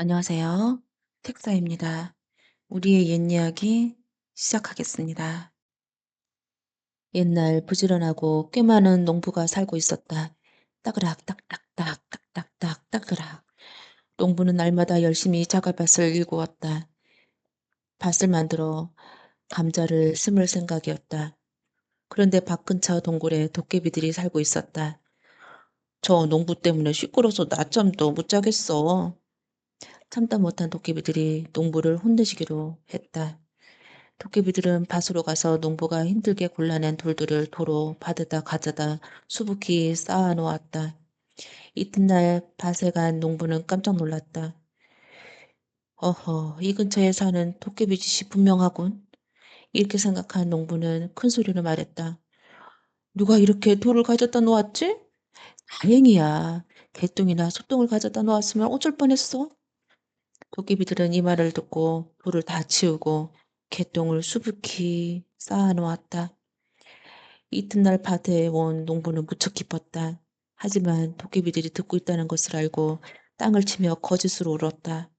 안녕하세요. 책사입니다. 우리의 옛 이야기 시작하겠습니다. 옛날 부지런하고 꽤 많은 농부가 살고 있었다. 따그락 딱딱딱 딱딱딱 따그락. 농부는 날마다 열심히 자갈밭을 일구었다. 밭을 만들어 감자를 심을 생각이었다. 그런데 밭 근처 동굴에 도깨비들이 살고 있었다. 저 농부 때문에 시끄러워서 낮잠도 못 자겠어. 참다 못한 도깨비들이 농부를 혼내시기로 했다. 도깨비들은 밭으로 가서 농부가 힘들게 골라낸 돌들을 도로 받으다 가져다 수북히 쌓아 놓았다. 이튿날 밭에 간 농부는 깜짝 놀랐다. 어허, 이 근처에 사는 도깨비짓이 분명하군. 이렇게 생각한 농부는 큰 소리로 말했다. 누가 이렇게 돌을 가져다 놓았지? 다행이야. 개똥이나 소똥을 가져다 놓았으면 어쩔 뻔했어. 도깨비들은 이 말을 듣고 돌을 다 치우고 개똥을 수북히 쌓아 놓았다. 이튿날 밭에 온 농부는 무척 기뻤다. 하지만 도깨비들이 듣고 있다는 것을 알고 땅을 치며 거짓으로 울었다.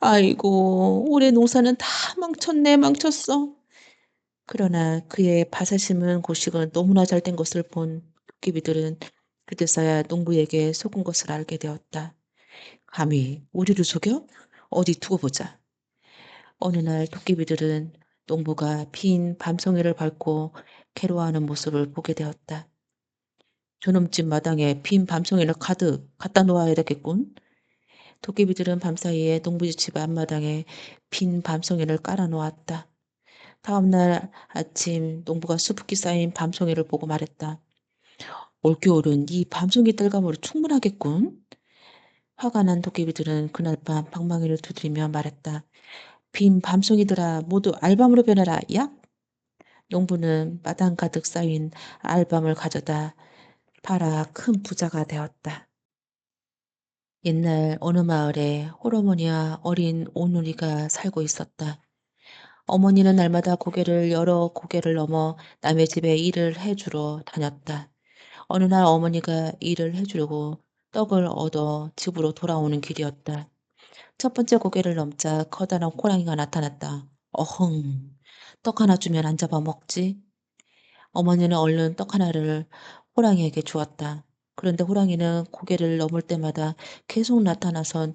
아이고, 올해 농사는 다 망쳤네, 망쳤어. 그러나 그의 밭에 심은 곡식은 너무나 잘 된 것을 본 도깨비들은 그제서야 농부에게 속은 것을 알게 되었다. 감히 우리를 속여? 어디 두고 보자. 어느 날 도깨비들은 농부가 빈 밤송이를 밟고 괴로워하는 모습을 보게 되었다. 저놈집 마당에 빈 밤송이를 가득 갖다 놓아야 되겠군. 도깨비들은 밤사이에 농부집 집 앞마당에 빈 밤송이를 깔아 놓았다. 다음날 아침 농부가 수북히 쌓인 밤송이를 보고 말했다. 올겨울은 이 밤송이 뜰감으로 충분하겠군. 화가 난 도깨비들은 그날 밤 방망이를 두드리며 말했다. 빈 밤송이들아 모두 알밤으로 변해라. 야! 농부는 마당 가득 쌓인 알밤을 가져다 팔아 큰 부자가 되었다. 옛날 어느 마을에 홀어머니와 어린 오누리가 살고 있었다. 어머니는 날마다 여러 고개를 넘어 남의 집에 일을 해주러 다녔다. 어느 날 어머니가 일을 해주려고 떡을 얻어 집으로 돌아오는 길이었다. 첫 번째 고개를 넘자 커다란 호랑이가 나타났다. 어흥, 떡 하나 주면 안 잡아 먹지? 어머니는 얼른 떡 하나를 호랑이에게 주었다. 그런데 호랑이는 고개를 넘을 때마다 계속 나타나선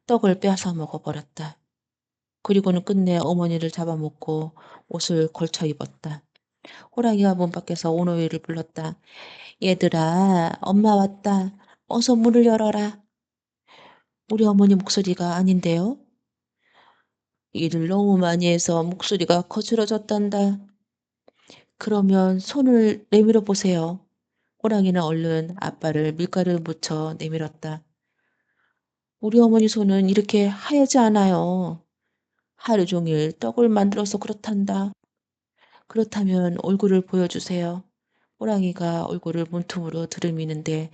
떡을 빼앗아 먹어버렸다. 그리고는 끝내 어머니를 잡아먹고 옷을 걸쳐 입었다. 호랑이가 문 밖에서 오노이를 불렀다. 얘들아, 엄마 왔다. 어서 문을 열어라. 우리 어머니 목소리가 아닌데요? 일을 너무 많이 해서 목소리가 거칠어졌단다. 그러면 손을 내밀어 보세요. 호랑이는 얼른 앞발을 밀가루에 묻혀 내밀었다. 우리 어머니 손은 이렇게 하얗지 않아요. 하루 종일 떡을 만들어서 그렇단다. 그렇다면 얼굴을 보여주세요. 호랑이가 얼굴을 문틈으로 들이미는데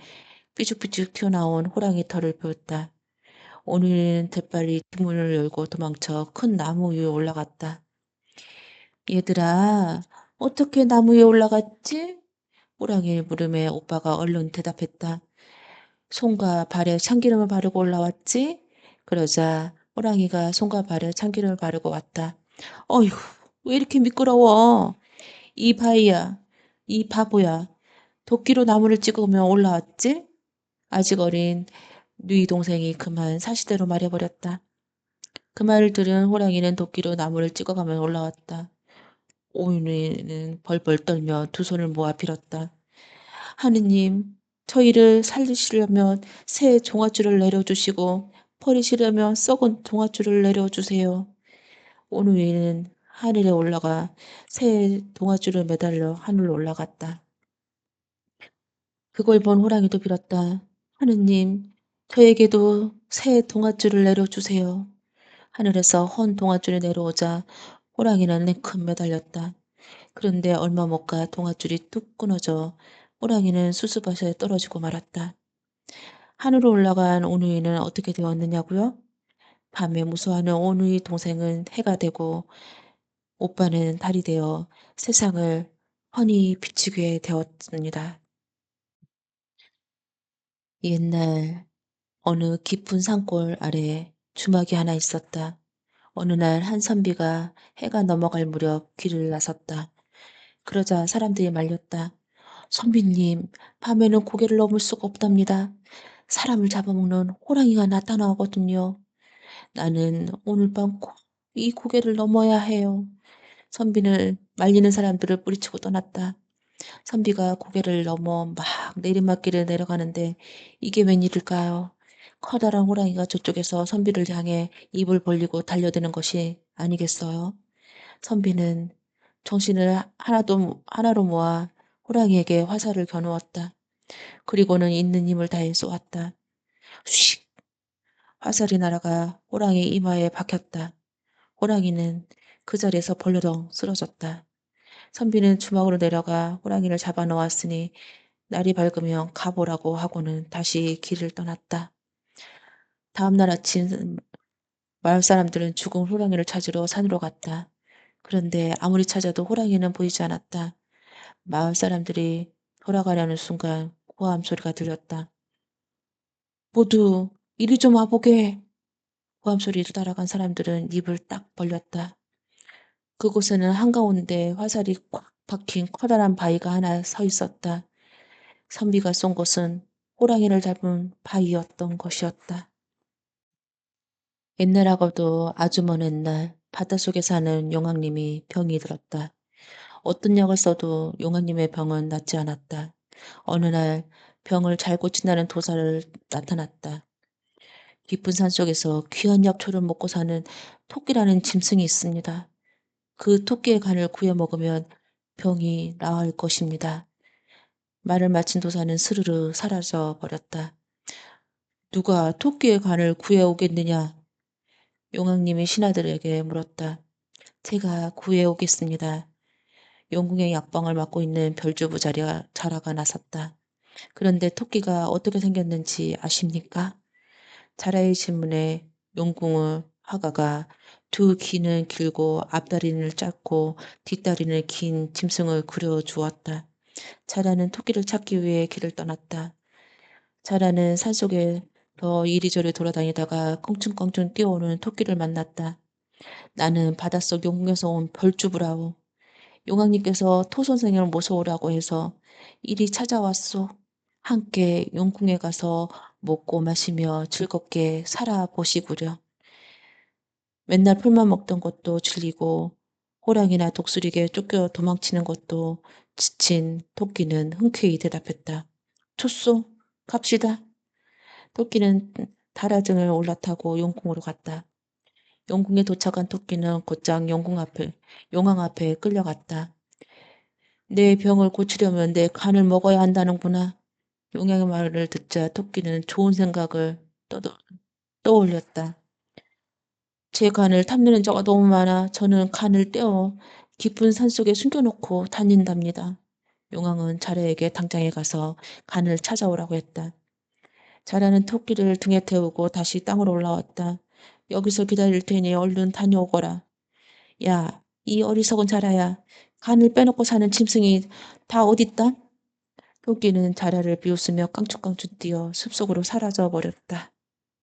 삐죽삐죽 튀어나온 호랑이 털을 보였다. 오늘은 대빨리 뒷문을 열고 도망쳐 큰 나무 위에 올라갔다. 얘들아, 어떻게 나무 위에 올라갔지? 호랑이 물음에 오빠가 얼른 대답했다. 손과 발에 참기름을 바르고 올라왔지? 그러자 호랑이가 손과 발에 참기름을 바르고 왔다. 어휴, 왜 이렇게 미끄러워? 이 바이야, 이 바보야. 도끼로 나무를 찍으며 올라왔지? 아직 어린 누이 동생이 그만 사시대로 말해버렸다. 그 말을 들은 호랑이는 도끼로 나무를 찍어가며 올라왔다. 오누이는 벌벌 떨며 두 손을 모아 빌었다. 하느님, 저희를 살리시려면 새 종아줄을 내려주시고 버리시려면 썩은 동아줄을 내려주세요. 오누이는 하늘에 올라가 새 동아줄을 매달려 하늘로 올라갔다. 그걸 본 호랑이도 빌었다. 하느님, 저에게도 새 동아줄을 내려주세요. 하늘에서 헌 동아줄이 내려오자 호랑이는 냉큼 매달렸다. 그런데 얼마 못 가 동아줄이 뚝 끊어져 호랑이는 수수밭에 떨어지고 말았다. 하늘로 올라간 오누이는 어떻게 되었느냐고요? 밤에 무서워하는 오누이 동생은 해가 되고 오빠는 달이 되어 세상을 훤히 비추게 되었습니다. 옛날 어느 깊은 산골 아래 주막이 하나 있었다. 어느 날 한 선비가 해가 넘어갈 무렵 길을 나섰다. 그러자 사람들이 말렸다. 선비님, 밤에는 고개를 넘을 수가 없답니다. 사람을 잡아먹는 호랑이가 나타나거든요. 나는 오늘 밤 꼭 이 고개를 넘어야 해요. 선비는 말리는 사람들을 뿌리치고 떠났다. 선비가 고개를 넘어 막 내리막길을 내려가는데 이게 웬일일까요? 커다란 호랑이가 저쪽에서 선비를 향해 입을 벌리고 달려드는 것이 아니겠어요? 선비는 정신을 하나로 모아 호랑이에게 화살을 겨누었다. 그리고는 있는 힘을 다해 쏘았다. 휙! 화살이 날아가 호랑이 이마에 박혔다. 호랑이는 그 자리에서 벌러덩 쓰러졌다. 선비는 주먹으로 내려가 호랑이를 잡아 놓았으니 날이 밝으면 가보라고 하고는 다시 길을 떠났다. 다음 날 아침 마을 사람들은 죽은 호랑이를 찾으러 산으로 갔다. 그런데 아무리 찾아도 호랑이는 보이지 않았다. 마을 사람들이 돌아가려는 순간 고함 소리가 들렸다. 모두 이리 좀 와보게. 고함 소리를 따라간 사람들은 입을 딱 벌렸다. 그곳에는 한가운데 화살이 꽉 박힌 커다란 바위가 하나 서 있었다. 선비가 쏜 것은 호랑이를 잡은 바위였던 것이었다. 옛날하고도 아주 먼 옛날 바닷속에 사는 용왕님이 병이 들었다. 어떤 약을 써도 용왕님의 병은 낫지 않았다. 어느 날 병을 잘 고친다는 도사를 나타났다. 깊은 산속에서 귀한 약초를 먹고 사는 토끼라는 짐승이 있습니다. 그 토끼의 간을 구해 먹으면 병이 나을 것입니다. 말을 마친 도사는 스르르 사라져 버렸다. 누가 토끼의 간을 구해 오겠느냐? 용왕님이 신하들에게 물었다. 제가 구해 오겠습니다. 용궁의 약방을 맡고 있는 별주부 자라가 나섰다. 그런데 토끼가 어떻게 생겼는지 아십니까? 자라의 질문에 용궁의 화가가 두 귀는 길고 앞다리는 짧고 뒷다리는 긴 짐승을 그려주었다. 자라는 토끼를 찾기 위해 길을 떠났다. 자라는 산속에 더 이리저리 돌아다니다가 껑충껑충 뛰어오는 토끼를 만났다. 나는 바닷속 용궁에서 온 별주부라오. 용왕님께서 토 선생을 모셔오라고 해서 이리 찾아왔소. 함께 용궁에 가서 먹고 마시며 즐겁게 살아보시구려. 맨날 풀만 먹던 것도 질리고 호랑이나 독수리에게 쫓겨 도망치는 것도 지친 토끼는 흔쾌히 대답했다. 좋소. 갑시다. 토끼는 다라증을 올라타고 용궁으로 갔다. 용궁에 도착한 토끼는 곧장 용왕 앞에 끌려갔다. 내 병을 고치려면 내 간을 먹어야 한다는구나. 용왕의 말을 듣자 토끼는 좋은 생각을 떠올렸다. 제 간을 탐내는 자가 너무 많아 저는 간을 떼어 깊은 산속에 숨겨놓고 다닌답니다. 용왕은 자라에게 당장에 가서 간을 찾아오라고 했다. 자라는 토끼를 등에 태우고 다시 땅으로 올라왔다. 여기서 기다릴 테니 얼른 다녀오거라. 야, 이 어리석은 자라야. 간을 빼놓고 사는 짐승이 다 어딨다? 토끼는 자라를 비웃으며 깡충깡충 뛰어 숲속으로 사라져 버렸다.